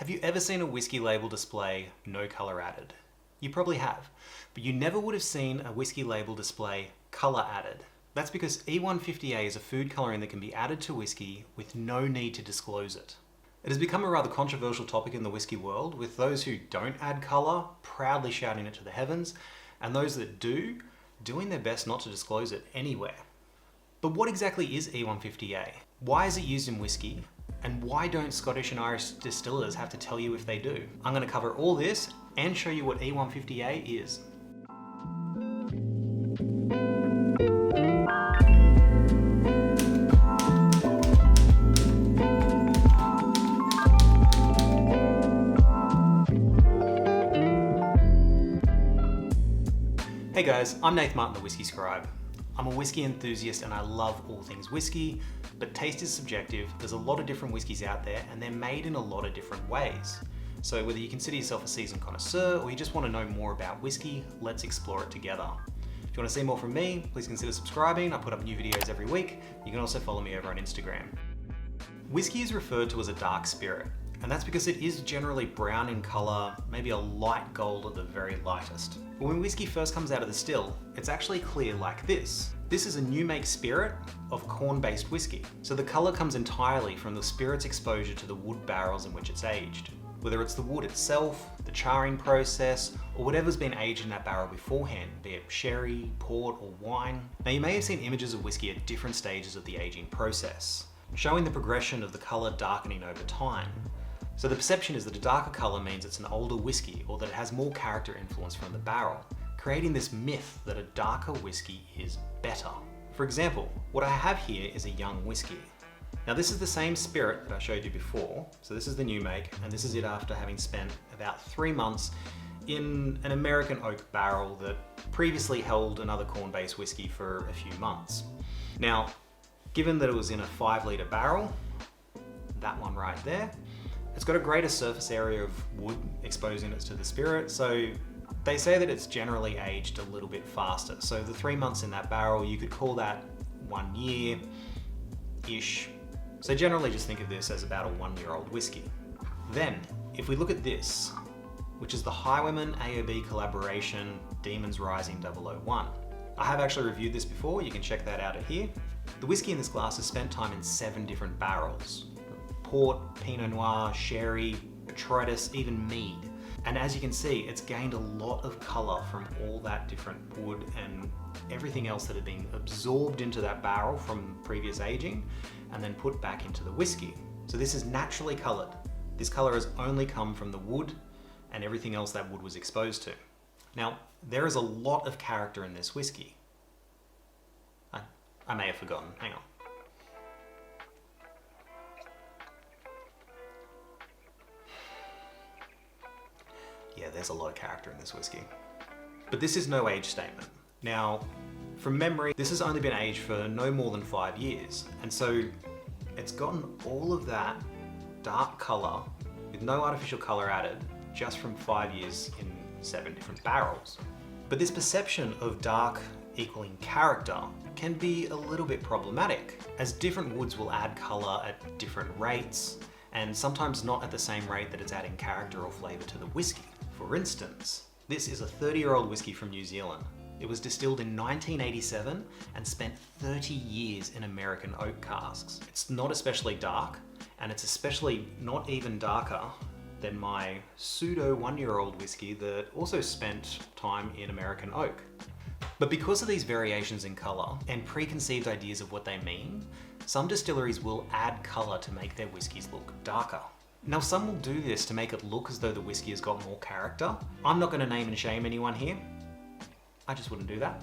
Have you ever seen a whiskey label display, no color added? You probably have, but you never would have seen a whiskey label display, color added. That's because E150a is a food coloring that can be added to whiskey with no need to disclose it. It has become a rather controversial topic in the whiskey world, with those who don't add color proudly shouting it to the heavens, and those that do, doing their best not to disclose it anywhere. But what exactly is E150a? Why is it used in whiskey? And why don't Scottish and Irish distillers have to tell you if they do? I'm going to cover all this and show you what E150a is. Hey guys, I'm Nath Martyn, the Whisky Scribe. I'm a whiskey enthusiast and I love all things whiskey, but taste is subjective. There's a lot of different whiskies out there and they're made in a lot of different ways. So whether you consider yourself a seasoned connoisseur or you just want to know more about whiskey, let's explore it together. If you want to see more from me, please consider subscribing. I put up new videos every week. You can also follow me over on Instagram. Whiskey is referred to as a dark spirit, and that's because it is generally brown in color, maybe a light gold at the very lightest. But when whiskey first comes out of the still, it's actually clear like this. This is a new make spirit of corn-based whiskey. So the color comes entirely from the spirit's exposure to the wood barrels in which it's aged. Whether it's the wood itself, the charring process, or whatever's been aged in that barrel beforehand, be it sherry, port, or wine. Now you may have seen images of whiskey at different stages of the aging process, showing the progression of the color darkening over time. So the perception is that a darker color means it's an older whiskey or that it has more character influence from the barrel, creating this myth that a darker whiskey is better. For example, what I have here is a young whiskey. Now this is the same spirit that I showed you before. So this is the new make, and this is it after having spent about 3 months in an American oak barrel that previously held another corn-based whiskey for a few months. Now, given that it was in a 5-litre barrel, that one right there, it's got a greater surface area of wood exposing it to the spirit, so they say that it's generally aged a little bit faster. So the 3 months in that barrel, you could call that 1 year-ish. So generally just think of this as about a 1-year-old whiskey. Then, if we look at this, which is the Highwayman AOB collaboration, Dieman's Rising 001. I have actually reviewed this before, you can check that out here. The whiskey in this glass has spent time in 7 different barrels. Port, Pinot Noir, sherry, botrytis, even mead. And as you can see, it's gained a lot of color from all that different wood and everything else that had been absorbed into that barrel from previous aging and then put back into the whiskey. So this is naturally colored. This color has only come from the wood and everything else that wood was exposed to. Now, there is a lot of character in this whiskey. I may have forgotten, hang on. Yeah, there's a lot of character in this whiskey. But this is no age statement. Now, from memory, this has only been aged for no more than 5 years. And so it's gotten all of that dark color with no artificial color added just from 5 years in 7 different barrels. But this perception of dark equaling character can be a little bit problematic, as different woods will add color at different rates, and sometimes not at the same rate that it's adding character or flavor to the whiskey. For instance, this is a 30-year-old whiskey from New Zealand. It was distilled in 1987 and spent 30 years in American oak casks. It's not especially dark, and it's especially not even darker than my pseudo 1-year-old whiskey that also spent time in American oak. But because of these variations in color and preconceived ideas of what they mean, some distilleries will add color to make their whiskeys look darker. Now some will do this to make it look as though the whiskey has got more character. I'm not going to name and shame anyone here. I just wouldn't do that.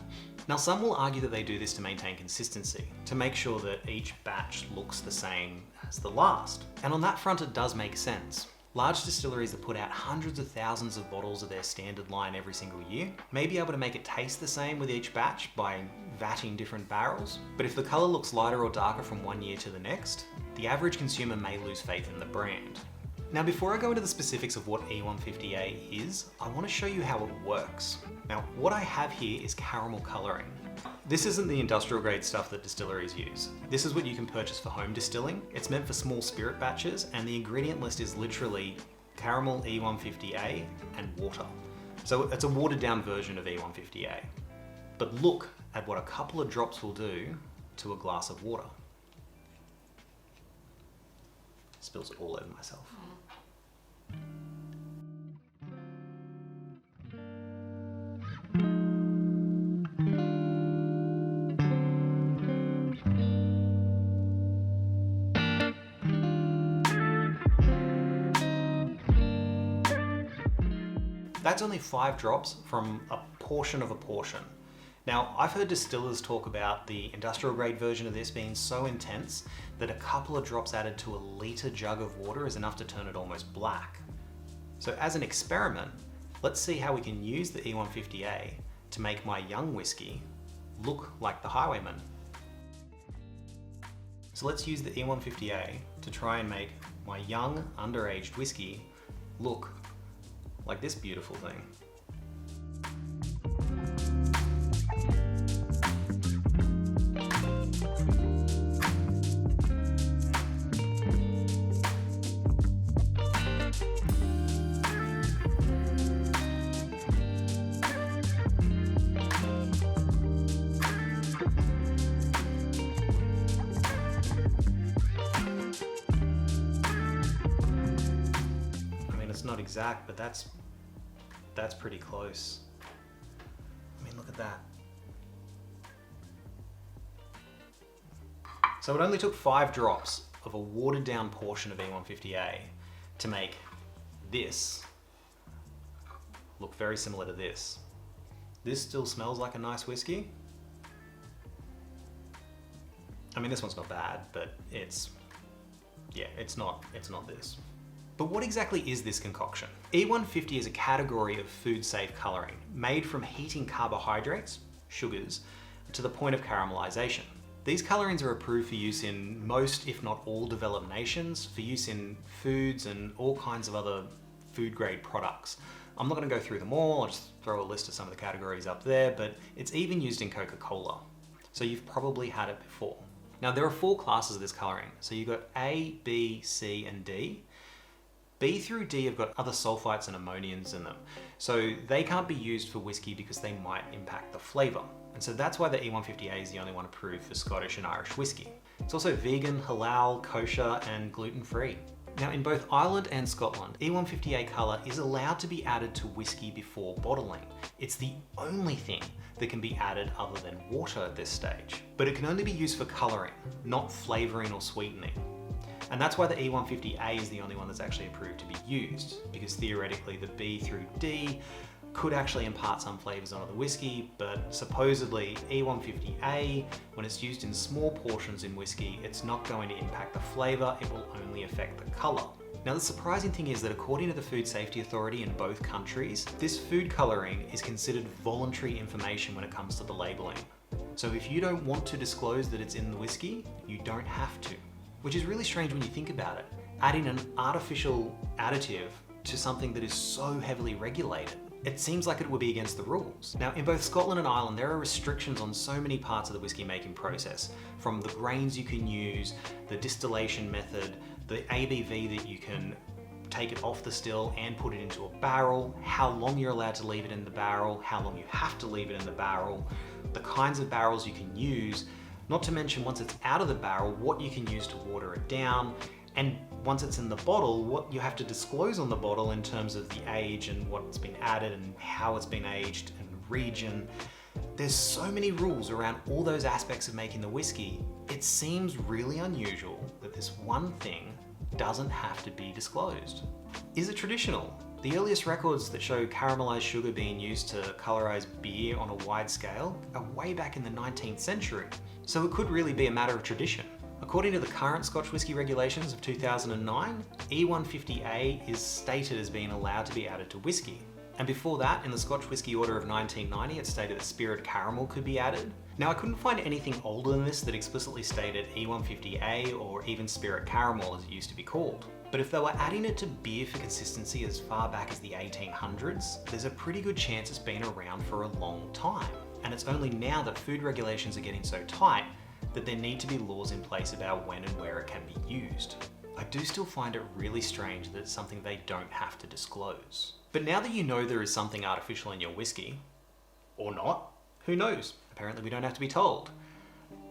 Now some will argue that they do this to maintain consistency, to make sure that each batch looks the same as the last. And on that front it does make sense. Large distilleries that put out hundreds of thousands of bottles of their standard line every single year may be able to make it taste the same with each batch by vatting different barrels. But if the color looks lighter or darker from 1 year to the next, the average consumer may lose faith in the brand. Now before I go into the specifics of what E150a is, I want to show you how it works. Now what I have here is caramel coloring. This isn't the industrial grade stuff that distilleries use. This is what you can purchase for home distilling. It's meant for small spirit batches, and the ingredient list is literally caramel E150a, and water. So it's a watered down version of E150a. But look at what a couple of drops will do to a glass of water. Spills it all over myself. That's only 5 drops from a portion of a portion. Now, I've heard distillers talk about the industrial grade version of this being so intense that a couple of drops added to a litre jug of water is enough to turn it almost black. So as an experiment, let's see how we can use the E150a to make my young whiskey look like the Highwayman. So let's use the E150a to try and make my young underaged whiskey look like this beautiful thing. It's not exact, but that's pretty close. I mean, look at that. So it only took 5 drops of a watered down portion of E150a to make this look very similar to this. This still smells like a nice whiskey. I mean, this one's not bad, but it's not this. But what exactly is this concoction? E150 is a category of food-safe colouring made from heating carbohydrates, sugars, to the point of caramelization. These colourings are approved for use in most, if not all, developed nations, for use in foods and all kinds of other food-grade products. I'm not going to go through them all, I'll just throw a list of some of the categories up there, but it's even used in Coca-Cola. So you've probably had it before. Now there are 4 classes of this colouring. So you've got A, B, C, and D. B through D have got other sulfites and ammoniums in them. So they can't be used for whiskey because they might impact the flavour. And so that's why the E150a is the only one approved for Scottish and Irish whiskey. It's also vegan, halal, kosher, and gluten-free. Now in both Ireland and Scotland, E150a colour is allowed to be added to whiskey before bottling. It's the only thing that can be added other than water at this stage. But it can only be used for colouring, not flavouring or sweetening. And that's why the E150a is the only one that's actually approved to be used, because theoretically the B through D could actually impart some flavours onto the whiskey, but supposedly E150a, when it's used in small portions in whiskey, it's not going to impact the flavour, it will only affect the colour. Now the surprising thing is that according to the Food Safety Authority in both countries, this food colouring is considered voluntary information when it comes to the labelling. So if you don't want to disclose that it's in the whiskey, you don't have to. Which is really strange when you think about it. Adding an artificial additive to something that is so heavily regulated. It seems like it would be against the rules. Now, in both Scotland and Ireland, there are restrictions on so many parts of the whiskey making process, from the grains you can use, the distillation method, the ABV that you can take it off the still and put it into a barrel, how long you're allowed to leave it in the barrel, how long you have to leave it in the barrel, the kinds of barrels you can use, not to mention once it's out of the barrel, what you can use to water it down, and once it's in the bottle, what you have to disclose on the bottle in terms of the age and what's been added and how it's been aged and region. There's so many rules around all those aspects of making the whiskey. It seems really unusual that this one thing doesn't have to be disclosed. Is it traditional? The earliest records that show caramelized sugar being used to colorize beer on a wide scale are way back in the 19th century. So it could really be a matter of tradition. According to the current Scotch whisky regulations of 2009, E150a is stated as being allowed to be added to whisky. And before that, in the Scotch Whisky Order of 1990, it stated that spirit caramel could be added. Now, I couldn't find anything older than this that explicitly stated E150a or even spirit caramel as it used to be called. But if they were adding it to beer for consistency as far back as the 1800s, there's a pretty good chance it's been around for a long time. And it's only now that food regulations are getting so tight that there need to be laws in place about when and where it can be used. I do still find it really strange that it's something they don't have to disclose. But now that you know there is something artificial in your whiskey, or not, who knows? Apparently we don't have to be told.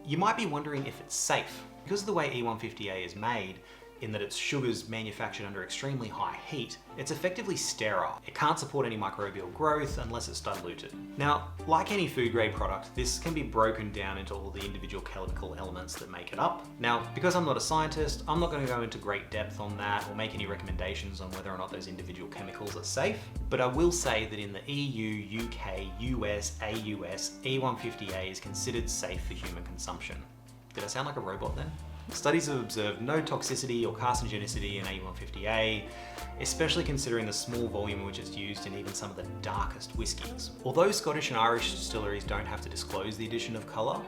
You might be wondering if it's safe. Because of the way E150a is made, in that its sugars manufactured under extremely high heat, it's effectively sterile. It can't support any microbial growth unless it's diluted. Now, like any food grade product, this can be broken down into all the individual chemical elements that make it up. Now, because I'm not a scientist, I'm not going to go into great depth on that or make any recommendations on whether or not those individual chemicals are safe, but I will say that in the EU, UK, US, AUS, E150a is considered safe for human consumption. Did I sound like a robot then? Studies have observed no toxicity or carcinogenicity in E150a, especially considering the small volume in which it's used in even some of the darkest whiskies. Although Scottish and Irish distilleries don't have to disclose the addition of colour,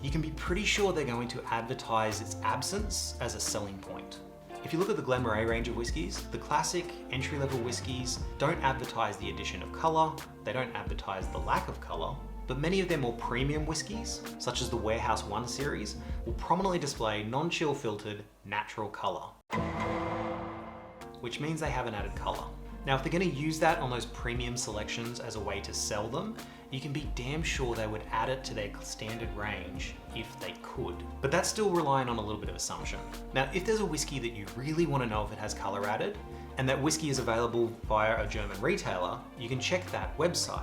you can be pretty sure they're going to advertise its absence as a selling point. If you look at the Glenmorangie range of whiskies, the classic entry-level whiskies don't advertise the addition of colour, they don't advertise the lack of colour, but many of their more premium whiskies, such as the Warehouse 1 series, will prominently display non-chill filtered natural colour, which means they have an added colour. Now, if they're going to use that on those premium selections as a way to sell them, you can be damn sure they would add it to their standard range if they could. But that's still relying on a little bit of assumption. Now, if there's a whiskey that you really want to know if it has colour added, and that whiskey is available via a German retailer, you can check that website.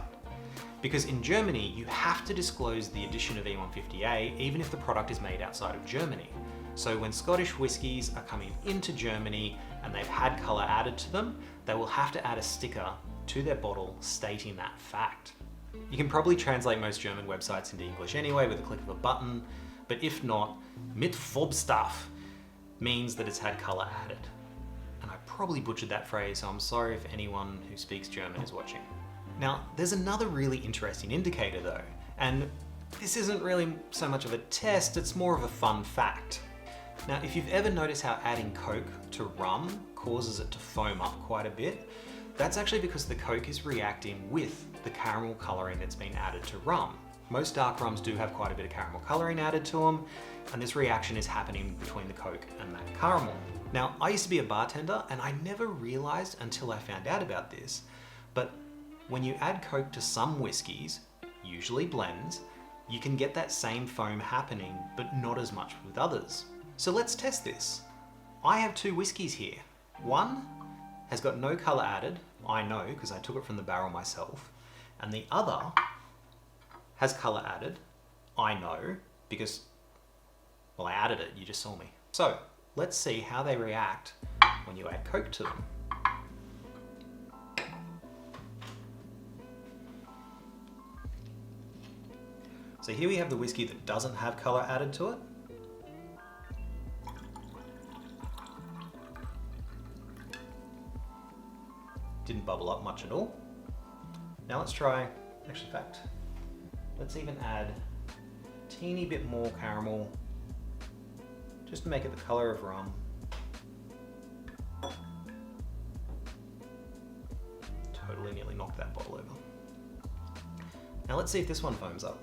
Because in Germany, you have to disclose the addition of E150a even if the product is made outside of Germany. So when Scottish whiskies are coming into Germany and they've had colour added to them, they will have to add a sticker to their bottle stating that fact. You can probably translate most German websites into English anyway with a click of a button, but if not, mit Farbstoff means that it's had colour added. And I probably butchered that phrase, so I'm sorry if anyone who speaks German is watching. Now, there's another really interesting indicator though, and this isn't really so much of a test, it's more of a fun fact. Now, if you've ever noticed how adding Coke to rum causes it to foam up quite a bit, that's actually because the Coke is reacting with the caramel colouring that's been added to rum. Most dark rums do have quite a bit of caramel colouring added to them, and this reaction is happening between the Coke and that caramel. Now, I used to be a bartender, and I never realised until I found out about this, but when you add Coke to some whiskies, usually blends, you can get that same foam happening, but not as much with others. So let's test this. I have two whiskies here. One has got no colour added, I know because I took it from the barrel myself, and the other has colour added, I know because, well, I added it, you just saw me. So let's see how they react when you add Coke to them. So here we have the whiskey that doesn't have colour added to it. Didn't bubble up much at all. Now let's try, actually in fact, let's even add a teeny bit more caramel, just to make it the colour of rum. Totally nearly knocked that bottle over. Now let's see if this one foams up.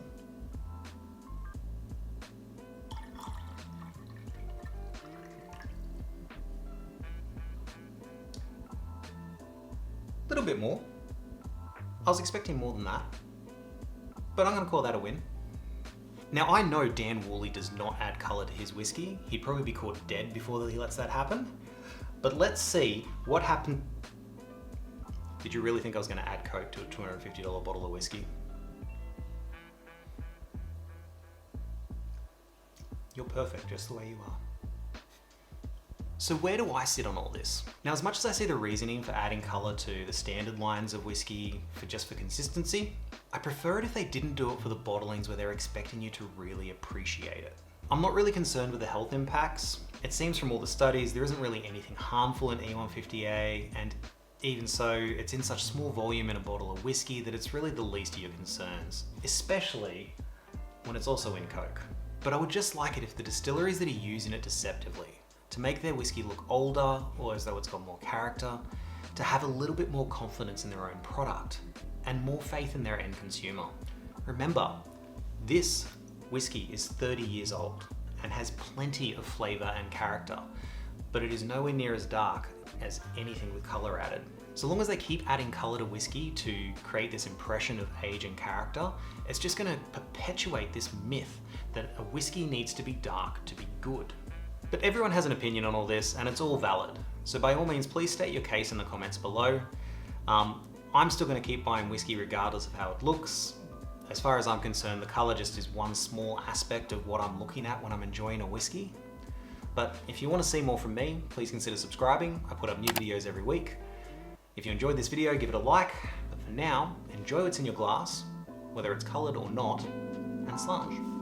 A little bit more. I was expecting more than that, but I'm going to call that a win. Now I know Dan Worley does not add colour to his whiskey. He'd probably be caught dead before he lets that happen. But let's see what happened. Did you really think I was going to add Coke to a $250 bottle of whiskey? You're perfect just the way you are. So where do I sit on all this? Now, as much as I see the reasoning for adding colour to the standard lines of whiskey just for consistency, I prefer it if they didn't do it for the bottlings where they're expecting you to really appreciate it. I'm not really concerned with the health impacts. It seems from all the studies there isn't really anything harmful in E150a, and even so, it's in such small volume in a bottle of whiskey that it's really the least of your concerns, especially when it's also in Coke. But I would just like it if the distilleries that are using it deceptively, to make their whiskey look older or as though it's got more character, to have a little bit more confidence in their own product and more faith in their end consumer. Remember, this whiskey is 30 years old and has plenty of flavour and character, but it is nowhere near as dark as anything with color added. So long as they keep adding color to whiskey to create this impression of age and character, it's just gonna perpetuate this myth that a whiskey needs to be dark to be good. But everyone has an opinion on all this, and it's all valid. So by all means, please state your case in the comments below. I'm still gonna keep buying whiskey regardless of how it looks. As far as I'm concerned, the color just is one small aspect of what I'm looking at when I'm enjoying a whiskey. But if you want to see more from me, please consider subscribing. I put up new videos every week. If you enjoyed this video, give it a like. But for now, enjoy what's in your glass, whether it's colored or not, and slange.